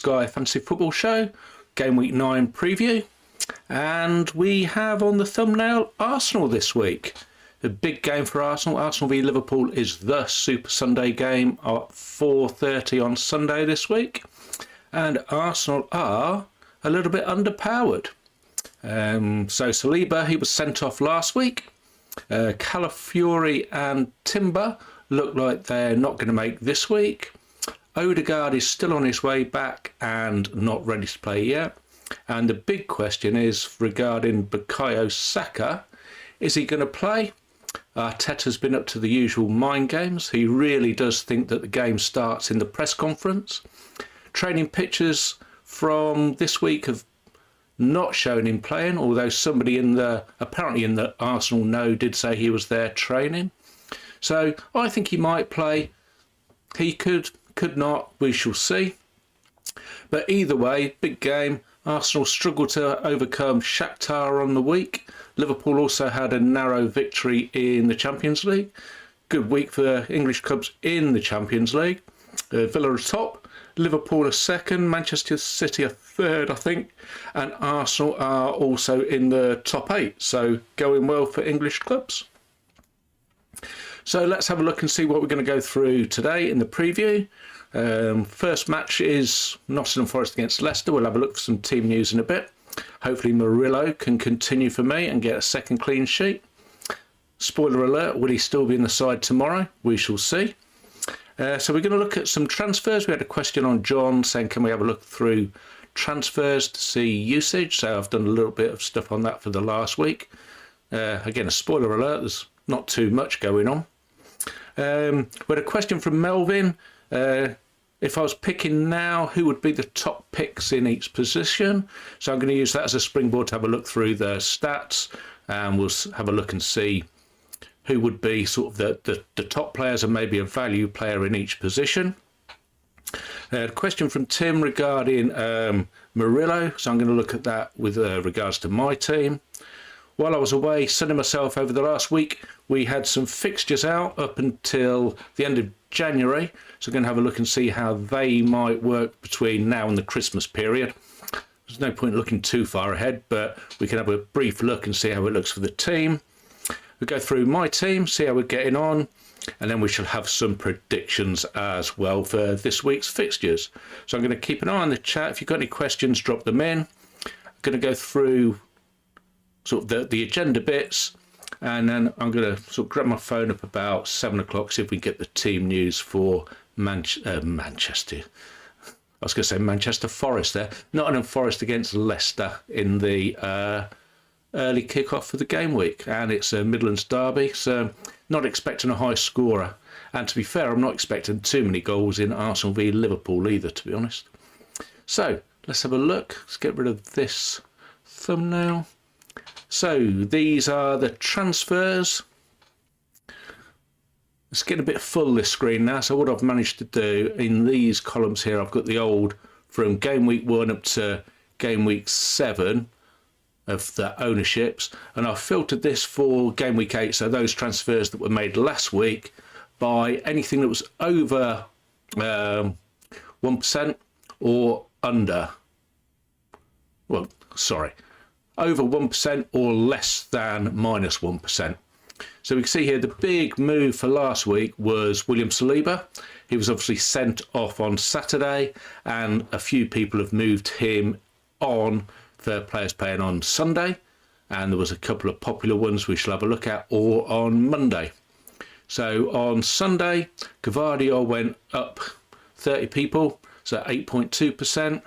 Sky Fantasy Football Show, Game Week 9 preview. And we have on the thumbnail Arsenal this week. A big game for Arsenal. Arsenal v Liverpool is the Super Sunday game at 4:30 on Sunday this week. And Arsenal are a little bit underpowered. So Saliba, he was sent off last week. Calafiori and Timber look like they're not going to make this week. Odegaard is still on his way back and not ready to play yet. And the big question is regarding Bukayo Saka. Is he going to play? Arteta's been up to the usual mind games. He really does think that the game starts in the press conference. Training pictures from this week have not shown him playing, although somebody apparently in the Arsenal know did say he was there training. So I think he might play. He could not. We shall see. But either way, big game. Arsenal struggled to overcome Shakhtar on the week. Liverpool also had a narrow victory in the Champions League. Good week for English clubs in the Champions League. Villa are top, Liverpool are second, Manchester City are third, I think, and Arsenal are also in the top 8. So going well for English clubs. So let's have a look and see what we're going to go through today in the preview. First match is Nottingham Forest against Leicester. We'll have a look for some team news in a bit. Hopefully Murillo can continue for me and get a second clean sheet. Spoiler alert, will he still be in the side tomorrow? We shall see. So we're going to look at some transfers. We had a question on John saying, can we have a look through transfers to see usage? So I've done a little bit of stuff on that for the last week. Again, a spoiler alert, there's not too much going on. We had a question from Melvin. If I was picking now, who would be the top picks in each position? So I'm going to use that as a springboard to have a look through the stats, and we'll have a look and see who would be sort of the top players and maybe a value player in each position. A question from Tim regarding Murillo. So I'm going to look at that with regards to my team. While I was away sunning myself over the last week, we had some fixtures out up until the end of January. So I'm going to have a look and see how they might work between now and the Christmas period. There's no point looking too far ahead, but we can have a brief look and see how it looks for the team. We'll go through my team, see how we're getting on, and then we shall have some predictions as well for this week's fixtures. So I'm going to keep an eye on the chat. If you've got any questions, drop them in. I'm going to go through sort of the agenda bits, and then I'm going to sort of grab my phone up about 7 o'clock, see if we can get the team news for Manchester. I was going to say Manchester Forest there. Nottingham Forest against Leicester in the early kick-off for the game week, and it's a Midlands derby, so not expecting a high scorer. And to be fair, I'm not expecting too many goals in Arsenal v Liverpool either, to be honest. So let's have a look. Let's get rid of this thumbnail. So these are the transfers. It's getting a bit full, this screen now. So what I've managed to do in these columns here, I've got the old from game week 1 up to game week 7 of the ownerships. And I've filtered this for game week 8. So those transfers that were made last week by anything that was over 1% or under. Well, sorry. Over 1% or less than minus 1%. So we can see here the big move for last week was William Saliba. He was obviously sent off on Saturday, and a few people have moved him on for players playing on Sunday. And there was a couple of popular ones we shall have a look at, or on Monday. So on Sunday, Gavardio went up 30 people, so 8.2%.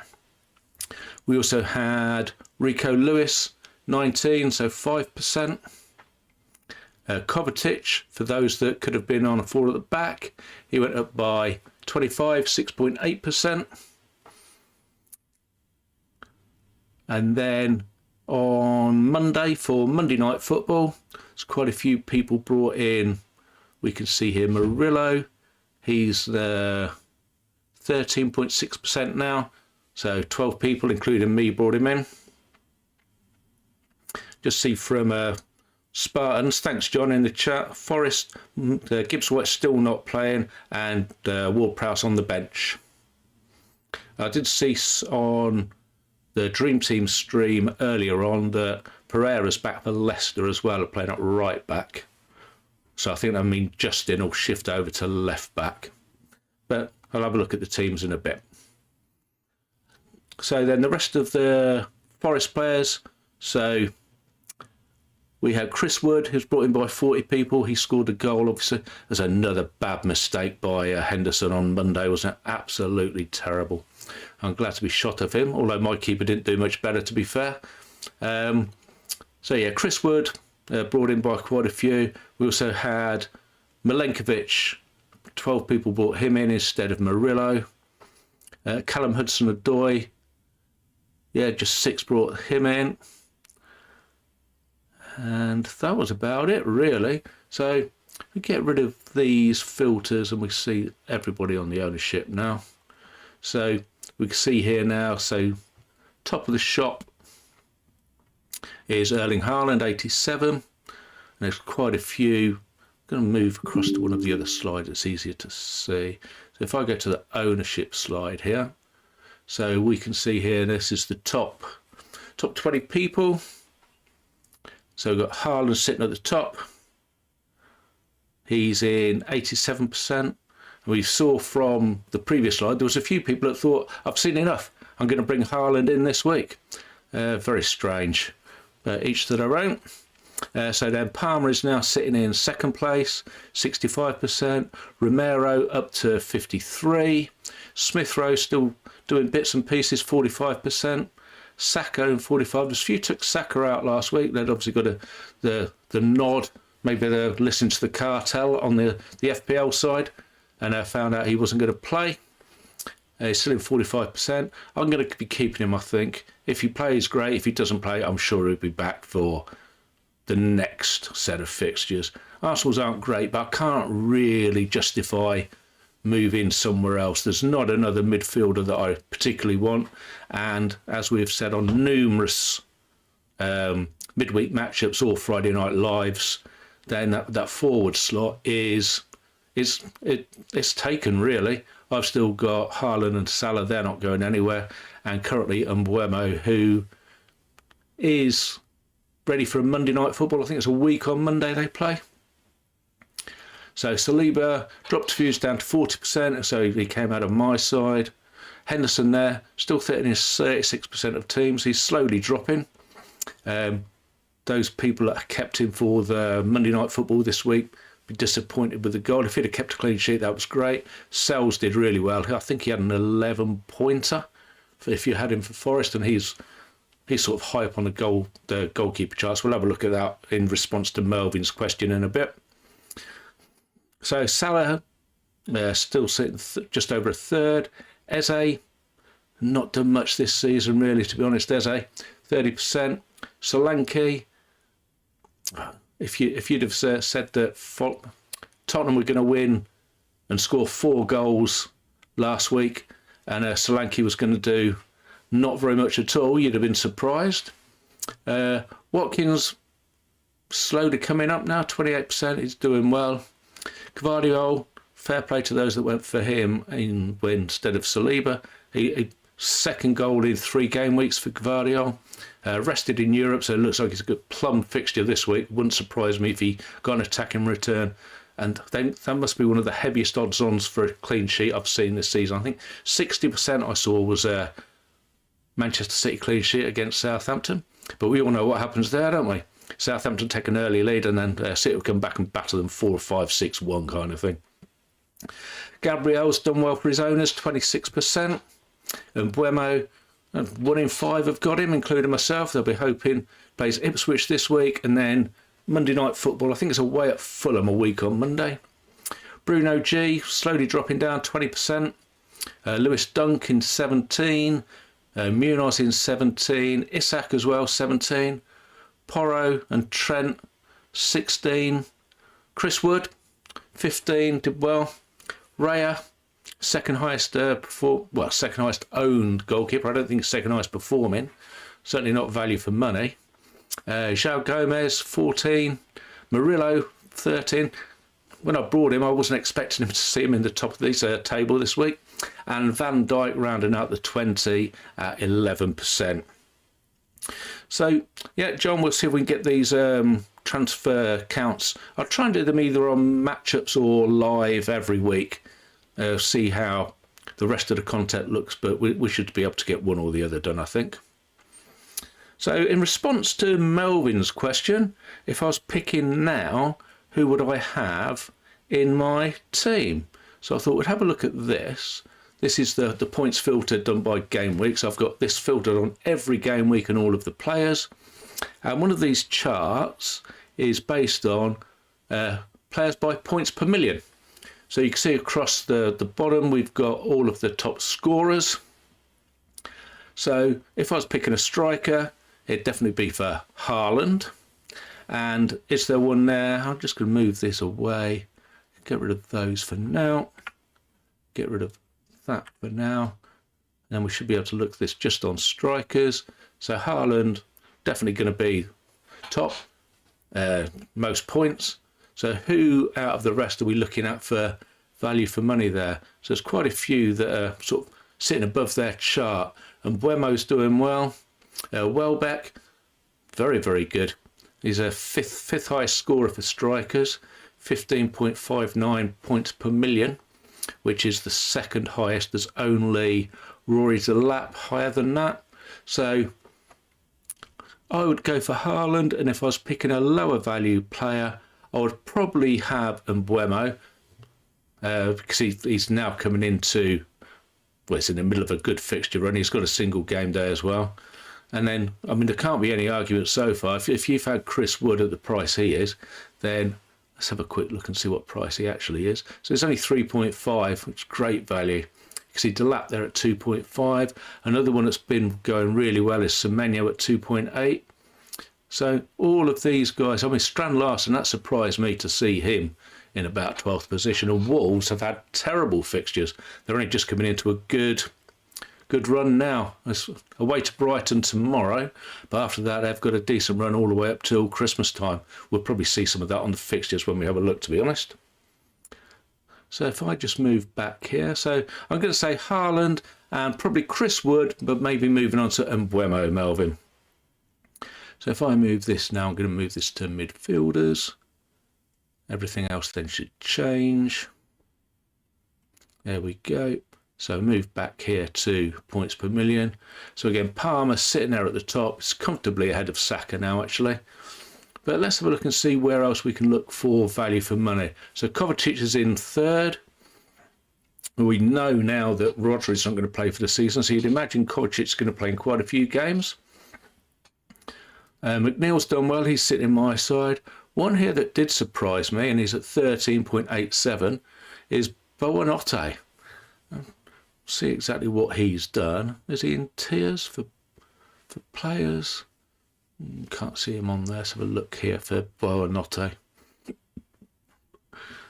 We also had Rico Lewis, 19, so 5%. Kovacic, for those that could have been on a 4 at the back, he went up by 25, 6.8%. And then on Monday, for Monday Night Football, there's quite a few people brought in. We can see here Murillo, he's the 13.6% now. So 12 people, including me, brought him in. Just see from Spartans, thanks John in the chat. Forest, Gibbs White still not playing, and Ward Prowse on the bench. I did see on the Dream Team stream earlier on that Pereira's back for Leicester as well, playing at right back. So I think that means Justin will shift over to left back. But I'll have a look at the teams in a bit. So then the rest of the Forest players. So we had Chris Wood, who's brought in by 40 people. He scored a goal, obviously. There's another bad mistake by Henderson on Monday. It was absolutely terrible. I'm glad to be shot of him, although my keeper didn't do much better, to be fair. So yeah, Chris Wood, brought in by quite a few. We also had Milenkovic. 12 people brought him in instead of Murillo. Callum Hudson-Odoi, yeah, just 6 brought him in. And that was about it, really. So we get rid of these filters and we see everybody on the ownership now. So we can see here now, so top of the shop is Erling Haaland, 87. And there's quite a few. I'm going to move across to one of the other slides, it's easier to see. So if I go to the ownership slide here, so we can see here, this is the top 20 people. So we've got Haaland sitting at the top. He's in 87%. We saw from the previous slide, there was a few people that thought, I've seen enough, I'm going to bring Haaland in this week. Very strange, but each to their own. So then Palmer is now sitting in second place, 65%. Romero up to 53%. Smith Rowe still doing bits and pieces, 45%. Saka in 45%. There's a few took Saka out last week. They'd obviously got the nod. Maybe they're listening to the cartel on the FPL side and found out he wasn't going to play. He's still in 45%. I'm going to be keeping him, I think. If he plays, great. If he doesn't play, I'm sure he'll be back for the next set of fixtures. Arsenal's aren't great, but I can't really justify moving somewhere else. There's not another midfielder that I particularly want. And as we've said on numerous midweek matchups or Friday night lives, then that forward slot is taken, really. I've still got Haaland and Salah, they're not going anywhere. And currently Mbeumo, who is ready for a Monday night football. I think it's a week on Monday they play. So Saliba dropped fuse down to 40%, so he came out of my side. Henderson there, still sitting in 36% of teams. He's slowly dropping. Those people that kept him for the Monday night football this week be disappointed with the goal. If he'd have kept a clean sheet, that was great. Sells did really well. I think he had an 11-pointer if you had him for Forest, and he's sort of high up on the goalkeeper charts. We'll have a look at that in response to Melvin's question in a bit. So Salah still sitting just over a third. Eze, not done much this season really, to be honest. Eze, 30%. Solanke, if you'd have said that Tottenham were going to win and score 4 goals last week and Solanke was going to do not very much at all, you'd have been surprised. Watkins slowly coming up now, 28%. He's doing well. Gvardiol, fair play to those that went for him instead of Saliba. He second goal in 3 game weeks for Gvardiol. Rested in Europe, so it looks like it's a good plum fixture this week. Wouldn't surprise me if he got an attacking return. And that must be one of the heaviest odds-ons for a clean sheet I've seen this season. I think 60% I saw was Manchester City clean sheet against Southampton. But we all know what happens there, don't we? Southampton take an early lead and then City will come back and batter them 4-5-6-1 kind of thing. Gabriel's done well for his owners, 26%. And Mbeumo, 1 in 5 have got him, including myself. They'll be hoping plays Ipswich this week and then Monday night football. I think it's away at Fulham a week on Monday. Bruno G slowly dropping down, 20%. Lewis Dunk in 17. Munoz in 17. Isak as well, 17. Porro and Trent, 16. Chris Wood, 15, did well. Raya, second highest owned goalkeeper. I don't think second highest performing. Certainly not value for money. João Gomez, 14. Murillo, 13. when I brought him, I wasn't expecting him to see him in the top of this table this week. And Van Dijk rounding out the 20 at 11%. So, yeah, John, we'll see if we can get these transfer counts. I'll try and do them either on matchups or live every week. See how the rest of the content looks, but we should be able to get one or the other done, I think. So in response to Melvin's question, if I was picking now, who would I have in my team? So I thought we'd have a look at this. This is the points filter done by game week. So I've got this filtered on every game week and all of the players. And one of these charts is based on players by points per million. So you can see across the bottom, we've got all of the top scorers. So if I was picking a striker, it'd definitely be for Haaland. And is there one there? I'm just going to move this away. Get rid of those for now. Get rid of that for now. And then we should be able to look at this just on strikers. So Haaland, definitely going to be top, most points. So who out of the rest are we looking at for value for money there? So there's quite a few that are sort of sitting above their chart. And Buemo's doing well. Welbeck, very, very good. He's a fifth highest scorer for strikers, 15.59 points per million, which is the second highest. There's only Rory Delap higher than that. So I would go for Haaland, and if I was picking a lower value player, I would probably have Mbuemo, because he's now coming into, well, it's in the middle of a good fixture run. He's got a single game day as well. And then, I mean, there can't be any argument so far. If you've had Chris Wood at the price he is, then let's have a quick look and see what price he actually is. So it's only 3.5, which is great value. You can see Delap there at 2.5. Another one that's been going really well is Semenyo at 2.8. So all of these guys, I mean, Strand Larsen, that surprised me to see him in about 12th position. And Wolves have had terrible fixtures. They're only just coming into a good run now. It's away to Brighton tomorrow, but after that they've got a decent run all the way up till Christmas time. We'll probably see some of that on the fixtures when we have a look, to be honest. So if I just move back here, so I'm going to say Haaland and probably Chris Wood, but maybe moving on to Mbuemo, Melvin. So if I move this now, I'm going to move this to midfielders. Everything else then should change. There we go. So move back here to points per million. So again, Palmer sitting there at the top. It's comfortably ahead of Saka now, actually. But let's have a look and see where else we can look for value for money. So Kovacic is in third. We know now that Rodri's not going to play for the season, so you'd imagine Kovacic's going to play in quite a few games. McNeil's done well. He's sitting my side. One here that did surprise me, and he's at 13.87, is Buonanotte. See exactly what he's done. Is he in tiers for players? Can't see him on there. Let's have a look here for Buonanotte.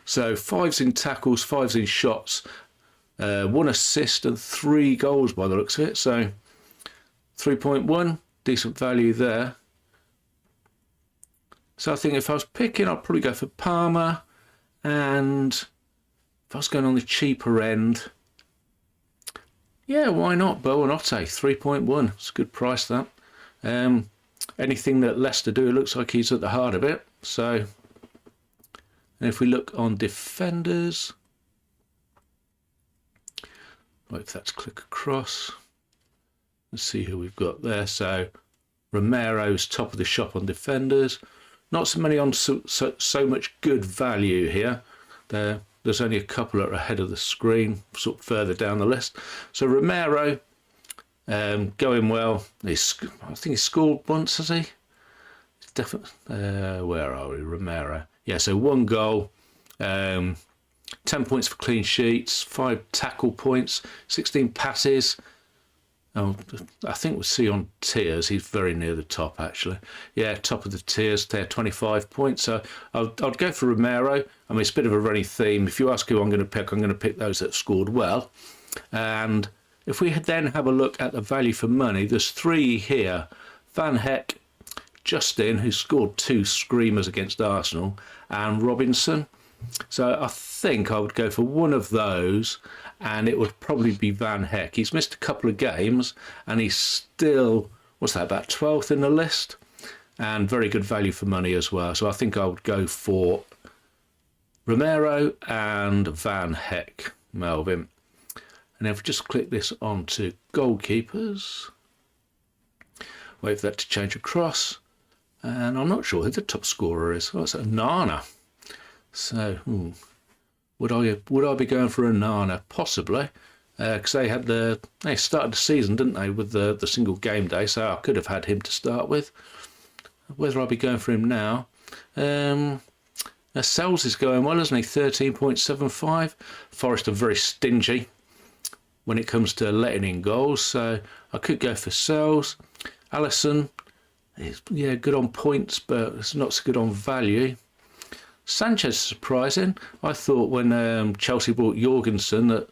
So 5s in tackles, 5s in shots, 1 assist and 3 goals by the looks of it. So 3.1, decent value there. So I think if I was picking, I'd probably go for Palmer, and if I was going on the cheaper end, yeah, why not? Buonanotte, 3.1. It's a good price, that. Anything that Leicester do, it looks like he's at the heart of it. So, and if we look on defenders, right, if that's click across, let's see who we've got there. So Romero's top of the shop on defenders. Not so many on so much good value here. There's only a couple that are ahead of the screen, sort of further down the list. So Romero, going well. I think he's scored once, has he? It's definitely. Where are we? Romero. Yeah, so 1 goal, 10 points for clean sheets, 5 tackle points, 16 passes. Oh, I think we'll see on tiers, he's very near the top, actually. Yeah, top of the tiers there, 25 points. So I'd go for Romero. I mean, it's a bit of a running theme. If you ask who I'm going to pick those that scored well. And if we then have a look at the value for money, there's 3 here. Van Heck, Justin, who scored 2 screamers against Arsenal, and Robinson. So I think I would go for one of those, and it would probably be Van Heck. He's missed a couple of games, and he's still, what's that, about 12th in the list, and very good value for money as well. So I think I would go for Romero and Van Heck, Melvin. And if we just click this onto goalkeepers, wait for that to change across, and I'm not sure who the top scorer is. Oh, it's Nana. So, would I be going for Nana? Possibly, because they started the season, didn't they, with the single game day? So I could have had him to start with. Whether I'll be going for him now. Sells is going well, isn't he? 13.75. Forest are very stingy when it comes to letting in goals, so I could go for Sells. Allison is good on points, but it's not so good on value. Sanchez surprising. I thought when Chelsea bought Jorgensen that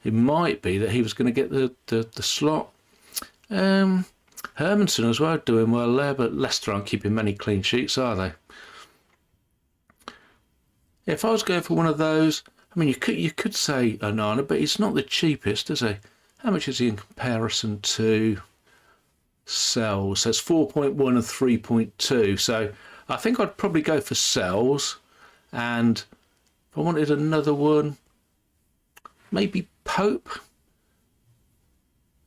it might be that he was going to get the slot. Hermansen as well, doing well there, but Leicester aren't keeping many clean sheets, are they? If I was going for one of those, I mean, you could say Onana, but he's not the cheapest, is he? How much is he in comparison to Sells? So it's 4.1 and 3.2. So I think I'd probably go for Sells. And if I wanted another one, maybe Pope.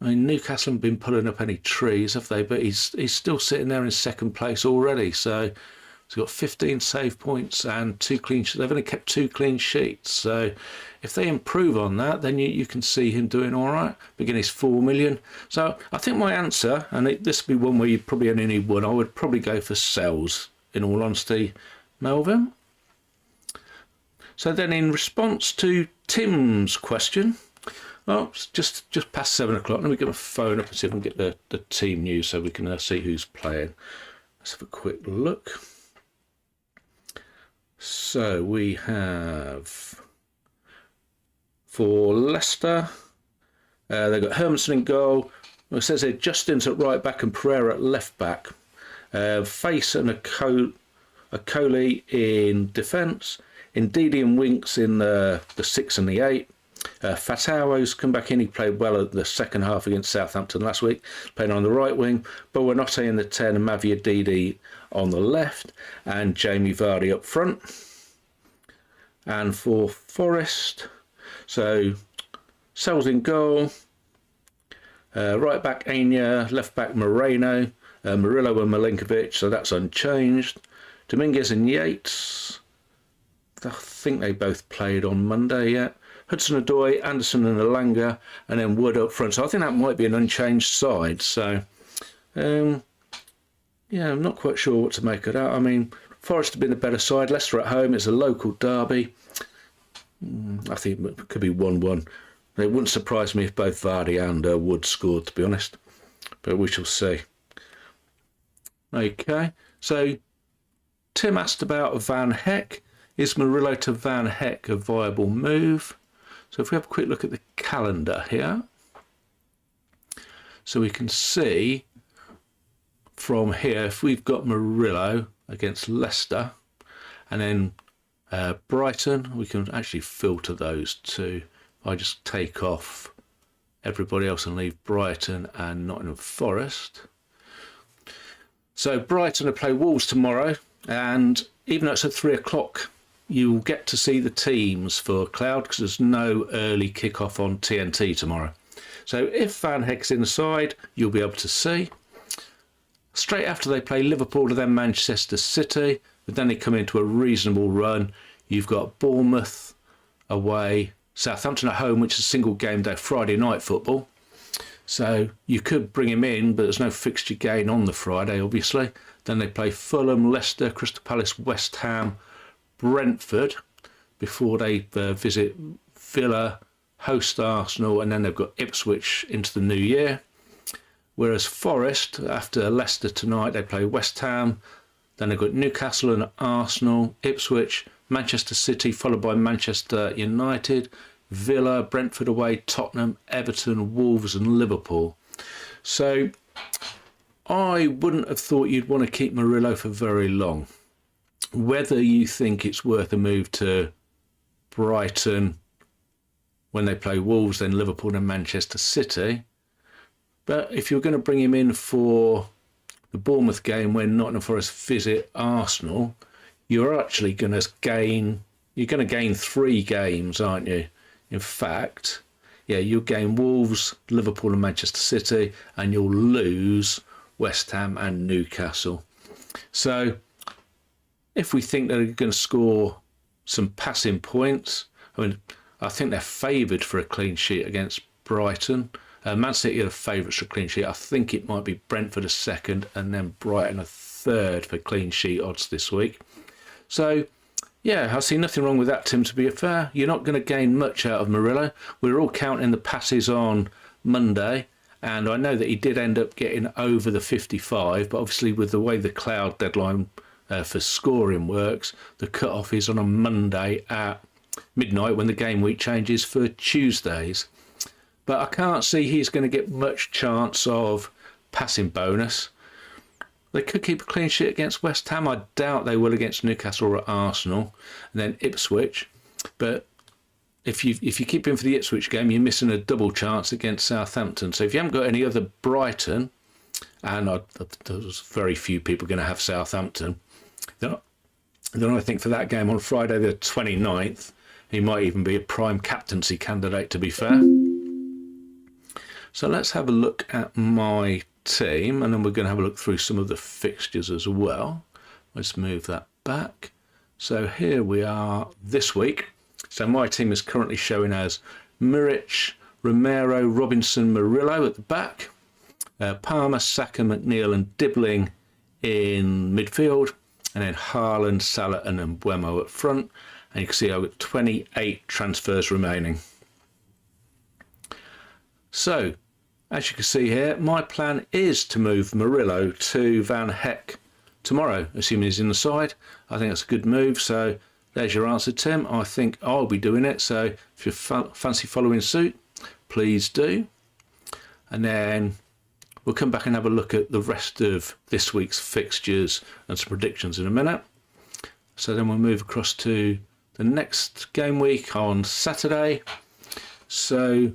I mean, Newcastle haven't been pulling up any trees, have they? But he's still sitting there in second place already. So he's got 15 save points and 2 clean sheets. They've only kept 2 clean sheets. So if they improve on that, then you can see him doing all right. Beginning is 4 million. So I think my answer, and this would be one where you probably only need one, I would probably go for Sells, in all honesty, Melvin. So then in response to Tim's question, well, it's just past 7 o'clock. Let me get my phone up and see if I can get the team news so we can see who's playing. Let's have a quick look. So we have, for Leicester, they've got Hermansen in goal. It says here Justin's at right back and Pereira at left back. Face and Akoli in defence. Ndidi and Winks in the 6 and the 8. Fatao's come back in. He played well at the second half against Southampton last week, playing on the right wing. Buonanotte in the 10 and Mavia Didi on the left, and Jamie Vardy up front. And for Forest, so Sells in goal, right back Anya, left back Moreno, Murillo and Milinkovic, so that's unchanged. Dominguez and Yates, I think they both played on Monday, yeah. Hudson-Odoi, Anderson and Alanga, and then Wood up front. So I think that might be an unchanged side. So, yeah, I'm not quite sure what to make of that. I mean, Forest have been the better side. Leicester at home. It's a local derby. I think it could be 1-1. It wouldn't surprise me if both Vardy and Wood scored, to be honest. But we shall see. Okay, so Tim asked about Van Heck. Is Murillo to Van Heck a viable move? So if we have a quick look at the calendar here, so we can see from here, if we've got Murillo against Leicester, and then Brighton, we can actually filter those two. I just take off everybody else and leave Brighton and Nottingham Forest. So Brighton will play Wolves tomorrow, and even though it's at 3 o'clock, you'll get to see the teams for Cloud because there's no early kickoff on TNT tomorrow. So if Van Heck's inside, you'll be able to see. Straight after they play Liverpool to then Manchester City, but then they come into a reasonable run. You've got Bournemouth away, Southampton at home, which is single game day Friday night football. So you could bring him in, but there's no fixture gain on the Friday, obviously. Then they play Fulham, Leicester, Crystal Palace, West Ham, Brentford before they visit Villa, host Arsenal, and then they've got Ipswich into the new year. Whereas Forest, after Leicester tonight, they play West Ham, then they've got Newcastle and Arsenal, Ipswich, Manchester City, followed by Manchester United, Villa, Brentford away, Tottenham, Everton, Wolves and Liverpool. So I wouldn't have thought you'd want to keep Murillo for very long. Whether you think it's worth a move to Brighton when they play Wolves, then Liverpool and Manchester City. But if you're going to bring him in for the Bournemouth game when Nottingham Forest visit Arsenal, you're actually going to gain 3 games, aren't you? In fact, yeah, you'll gain Wolves, Liverpool and Manchester City, and you'll lose West Ham and Newcastle. So if we think they're going to score some passing points, I mean, I think they're favoured for a clean sheet against Brighton. Man City are the favourites for a clean sheet. I think it might be Brentford a second and then Brighton a third for clean sheet odds this week. So, yeah, I see nothing wrong with that, Tim, to be fair. You're not going to gain much out of Murillo. We were all counting the passes on Monday, and I know that he did end up getting over the 55, but obviously with the way the cloud deadline for scoring works, the cut-off is on a Monday at midnight when the game week changes for Tuesdays. But I can't see he's going to get much chance of passing bonus. They could keep a clean sheet against West Ham. I doubt they will against Newcastle or Arsenal. And then Ipswich. But if you keep him for the Ipswich game, you're missing a double chance against Southampton. So if you haven't got any other Brighton, and there's very few people going to have Southampton, then I think for that game on Friday the 29th, he might even be a prime captaincy candidate, to be fair. So let's have a look at my team, and then we're going to have a look through some of the fixtures as well. Let's move that back. So here we are this week. So my team is currently showing as Muric, Romero, Robinson, Murillo at the back, Palmer, Saka, McNeil and Dibbling in midfield, and then Haaland, Salah and Mbeumo up front. And you can see I've got 28 transfers remaining. So, as you can see here, my plan is to move Murillo to Van Heck tomorrow, assuming he's in the side. I think that's a good move. So there's your answer, Tim. I think I'll be doing it. So if you fancy following suit, please do. And then we'll come back and have a look at the rest of this week's fixtures and some predictions in a minute. So then we'll move across to the next game week on Saturday. So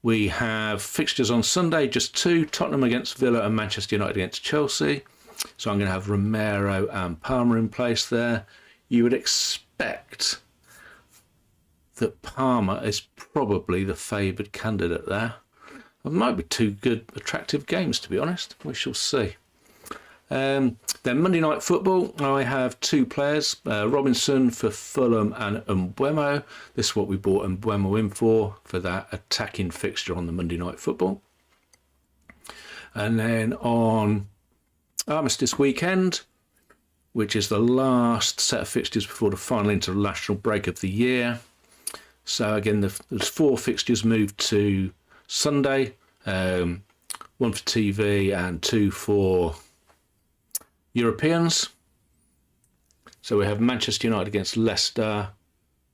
we have fixtures on Sunday, just 2, Tottenham against Villa and Manchester United against Chelsea. So I'm going to have Romero and Palmer in place there. You would expect that Palmer is probably the favoured candidate there. It might be 2 good, attractive games, to be honest. We shall see. Then Monday Night Football, I have 2 players, Robinson for Fulham and Mbeumo. This is what we bought Mbeumo in for that attacking fixture on the Monday Night Football. And then on Armistice weekend, which is the last set of fixtures before the final international break of the year. So again, there's 4 fixtures moved to Sunday, 1 for TV and 2 for Europeans. So we have Manchester United against Leicester,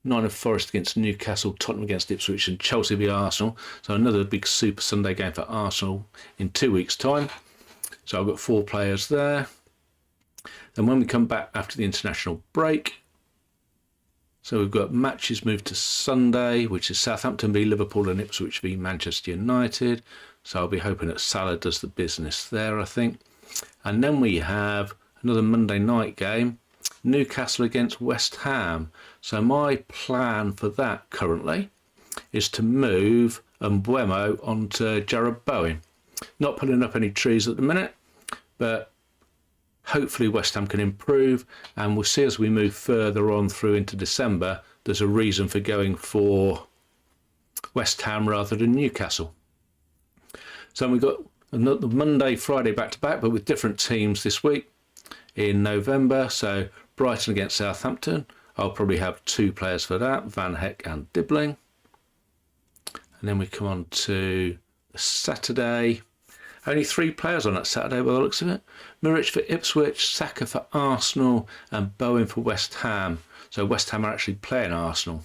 Nottingham Forest against Newcastle, Tottenham against Ipswich and Chelsea v Arsenal. So another big Super Sunday game for Arsenal in 2 weeks' time. So I've got 4 players there. Then when we come back after the international break, so we've got matches moved to Sunday, which is Southampton v Liverpool and Ipswich v Manchester United. So I'll be hoping that Salah does the business there, I think. And then we have another Monday night game, Newcastle against West Ham. So my plan for that currently is to move Mbeumo onto Jarrod Bowen. Not pulling up any trees at the minute, but hopefully West Ham can improve, and we'll see as we move further on through into December, there's a reason for going for West Ham rather than Newcastle. So we've got another Monday, Friday back-to-back, but with different teams this week in November. So Brighton against Southampton. I'll probably have 2 players for that, Van Heck and Dibbling. And then we come on to Saturday. Only 3 players on that Saturday by the looks of it. Muric for Ipswich, Saka for Arsenal and Bowen for West Ham. So West Ham are actually playing Arsenal.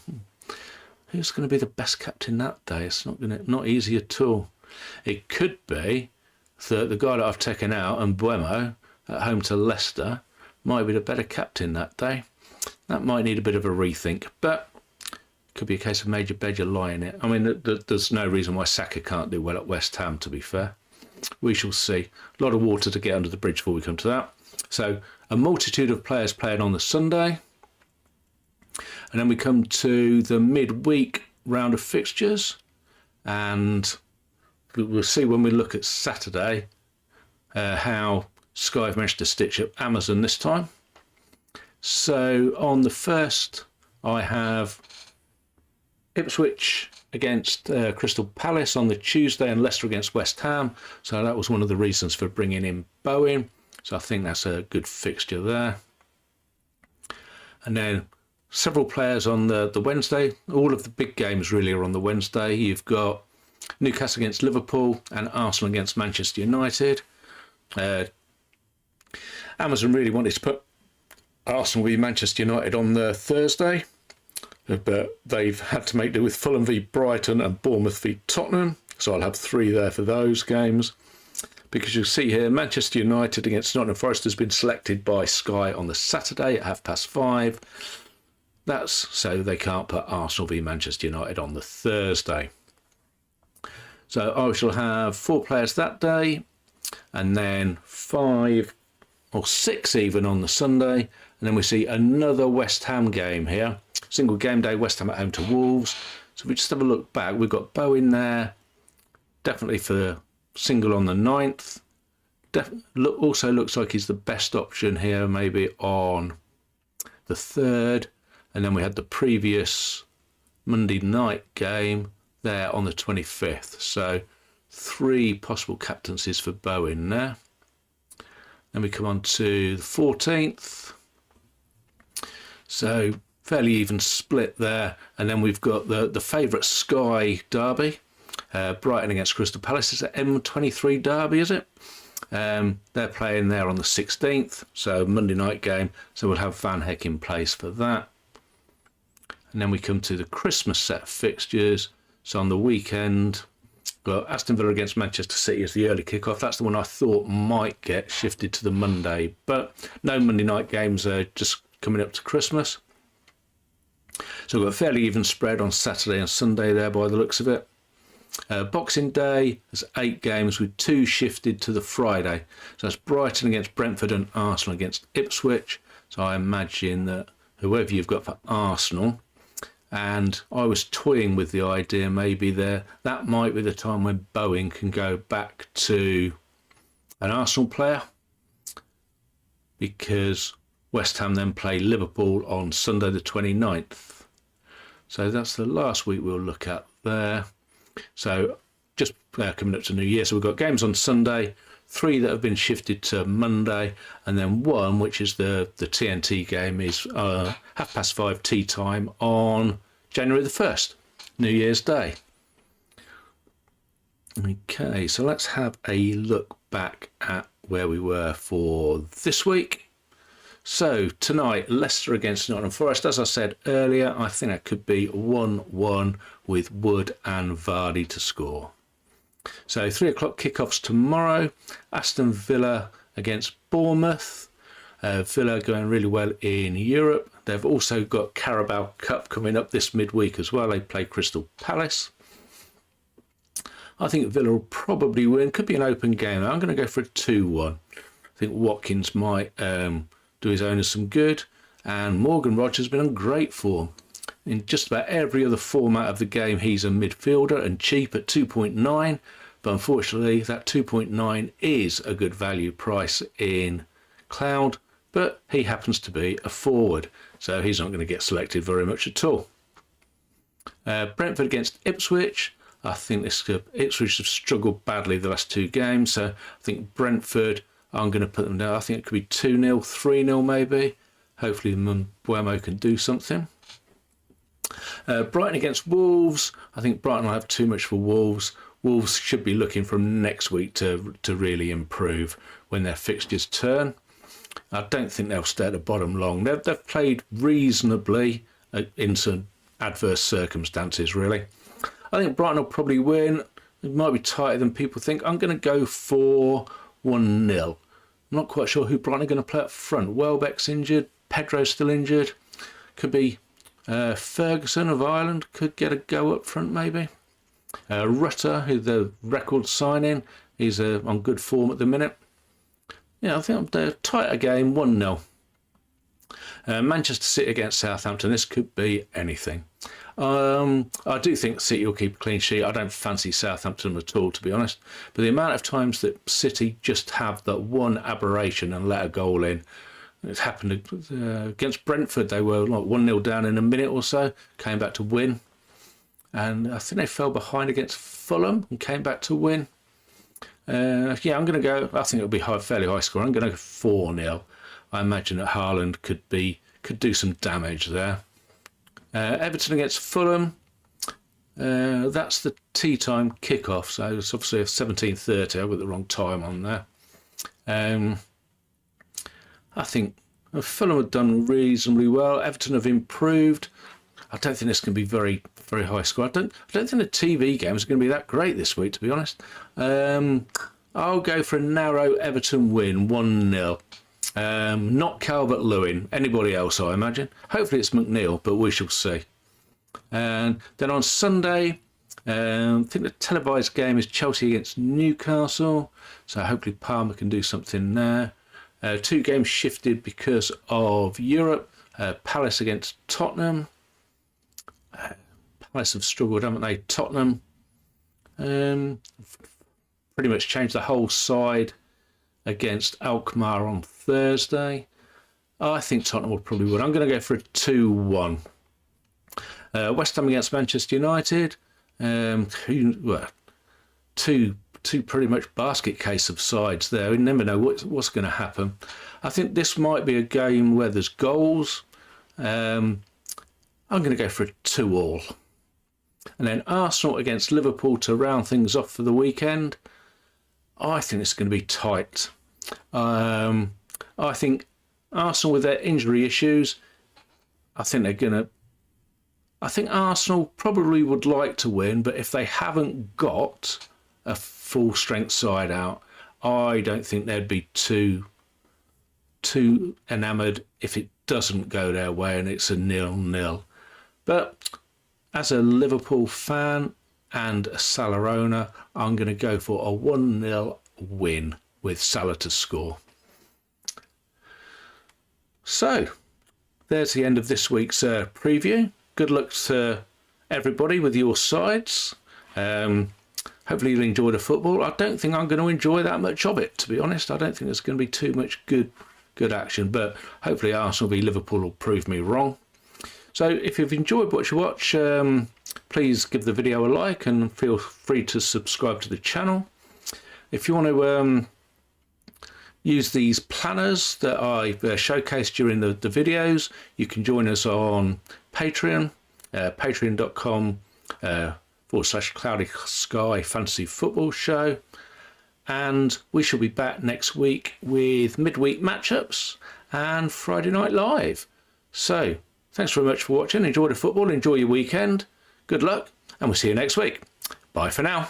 Who's going to be the best captain that day? It's not easy at all. It could be that the guy that I've taken out, Mbeumo, at home to Leicester, might be the better captain that day. That might need a bit of a rethink, but could be a case of Major Bedger lying it. I mean, there's no reason why Saka can't do well at West Ham, to be fair. We shall see. A lot of water to get under the bridge before we come to that. So a multitude of players playing on the Sunday. And then we come to the midweek round of fixtures. And we'll see when we look at Saturday how Sky have managed to stitch up Amazon this time. So on the first, I have Ipswich against Crystal Palace on the Tuesday and Leicester against West Ham. So that was one of the reasons for bringing in Bowen. So I think that's a good fixture there. And then several players on the Wednesday. All of the big games really are on the Wednesday. You've got Newcastle against Liverpool and Arsenal against Manchester United. Amazon really wanted to put Arsenal v Manchester United on the Thursday, but they've had to make do with Fulham v Brighton and Bournemouth v Tottenham. So I'll have 3 there for those games. Because you'll see here, Manchester United against Nottingham Forest has been selected by Sky on the Saturday at 5:30. That's so they can't put Arsenal v Manchester United on the Thursday. So I shall have 4 players that day, and then 5 or 6 even on the Sunday. And then we see another West Ham game here. Single game day, West Ham at home to Wolves. So if we just have a look back, we've got Bowen there, definitely for the single on the 9th. Also looks like he's the best option here, maybe on the 3rd. And then we had the previous Monday night game there on the 25th. So 3 possible captaincies for Bowen there. Then we come on to the 14th. So fairly even split there. And then we've got the favourite Sky derby. Brighton against Crystal Palace. Is it M23 derby, is it? They're playing there on the 16th. So Monday night game. So we'll have Van Heck in place for that. And then we come to the Christmas set of fixtures. So on the weekend, well, Aston Villa against Manchester City is the early kickoff. That's the one I thought might get shifted to the Monday. But no Monday night games are just coming up to Christmas. So we've got a fairly even spread on Saturday and Sunday there by the looks of it. Boxing Day, there's 8 games with 2 shifted to the Friday. So that's Brighton against Brentford and Arsenal against Ipswich. So I imagine that whoever you've got for Arsenal, and I was toying with the idea maybe that might be the time when Bowen can go back to an Arsenal player, because West Ham then play Liverpool on Sunday the 29th. So that's the last week we'll look at there. So just coming up to New Year. So we've got games on Sunday, 3 that have been shifted to Monday, and then 1, which is the TNT game, is 5:30 tea time on January the 1st, New Year's Day. Okay, so let's have a look back at where we were for this week. So tonight, Leicester against Nottingham Forest. As I said earlier, I think that could be 1-1 with Wood and Vardy to score. So 3 o'clock kickoffs tomorrow. Aston Villa against Bournemouth. Villa going really well in Europe. They've also got Carabao Cup coming up this midweek as well. They play Crystal Palace. I think Villa will probably win. Could be an open game. I'm going to go for a 2-1. I think Watkins might do his owners some good. And Morgan Rogers has been on great form. In just about every other format of the game, he's a midfielder and cheap at 2.9. But unfortunately, that 2.9 is a good value price in Cloud. But he happens to be a forward, so he's not going to get selected very much at all. Brentford against Ipswich. I think Ipswich have struggled badly the last 2 games, so I think Brentford, I'm going to put them down. I think it could be 2-0, 3-0 maybe. Hopefully Mbeumo can do something. Brighton against Wolves. I think Brighton will have too much for Wolves. Wolves should be looking from next week to really improve when their fixtures turn. I don't think they'll stay at the bottom long. They've played reasonably in some adverse circumstances, really. I think Brighton will probably win. It might be tighter than people think. I'm going to go for 1-0. I'm not quite sure who Brighton are going to play up front. Welbeck's injured. Pedro's still injured. Could be Ferguson of Ireland could get a go up front maybe. Rutter, who the record signing, he's on good form at the minute. Yeah, I think they're a tighter game, 1-0. Manchester City against Southampton, this could be anything. I do think City will keep a clean sheet. I don't fancy Southampton at all, to be honest. But the amount of times that City just have that one aberration and let a goal in, it's happened against Brentford. They were like 1-0 down in a minute or so, came back to win. And I think they fell behind against Fulham and came back to win. Yeah, I'm going to go, I think it'll be fairly high score. I'm going to go 4-0. I imagine that Haaland could do some damage there. Everton against Fulham. That's the tea time kickoff, so it's obviously a 17:30. I got the wrong time on there. I think Fulham have done reasonably well. Everton have improved. I don't think this can be very high score. I don't think the TV games are going to be that great this week, to be honest. I'll go for a narrow Everton win, 1-0. Not Calvert-Lewin, anybody else, I imagine. Hopefully it's McNeil, but we shall see. And then on Sunday, I think the televised game is Chelsea against Newcastle, so hopefully Palmer can do something there. 2 games shifted because of Europe. Palace against Tottenham. Palace have struggled, haven't they? Tottenham pretty much changed the whole side against Alkmaar on Thursday. I think Tottenham will probably win. I'm going to go for a 2-1. West Ham against Manchester United. Two pretty much basket case of sides there. You never know what's going to happen. I think this might be a game where there's goals. I'm going to go for a 2-2. And then Arsenal against Liverpool to round things off for the weekend. I think it's going to be tight. I think Arsenal, with their injury issues, I think Arsenal probably would like to win, but if they haven't got a full strength side out, I don't think they'd be too enamoured if it doesn't go their way and it's a 0-0. But as a Liverpool fan and a Salah owner, I'm going to go for a 1-0 win with Salah to score. So, there's the end of this week's preview. Good luck to everybody with your sides. Hopefully you'll enjoy the football. I don't think I'm going to enjoy that much of it, to be honest. I don't think there's going to be too much good action, but hopefully Arsenal v Liverpool will prove me wrong. So if you've enjoyed what you watch, please give the video a like and feel free to subscribe to the channel. If you want to use these planners that I showcase during the videos, you can join us on Patreon, patreon.com/Cloudy Sky Fantasy Football Show. And we shall be back next week with midweek matchups and Friday Night Live. So, thanks very much for watching. Enjoy the football, enjoy your weekend. Good luck, and we'll see you next week. Bye for now.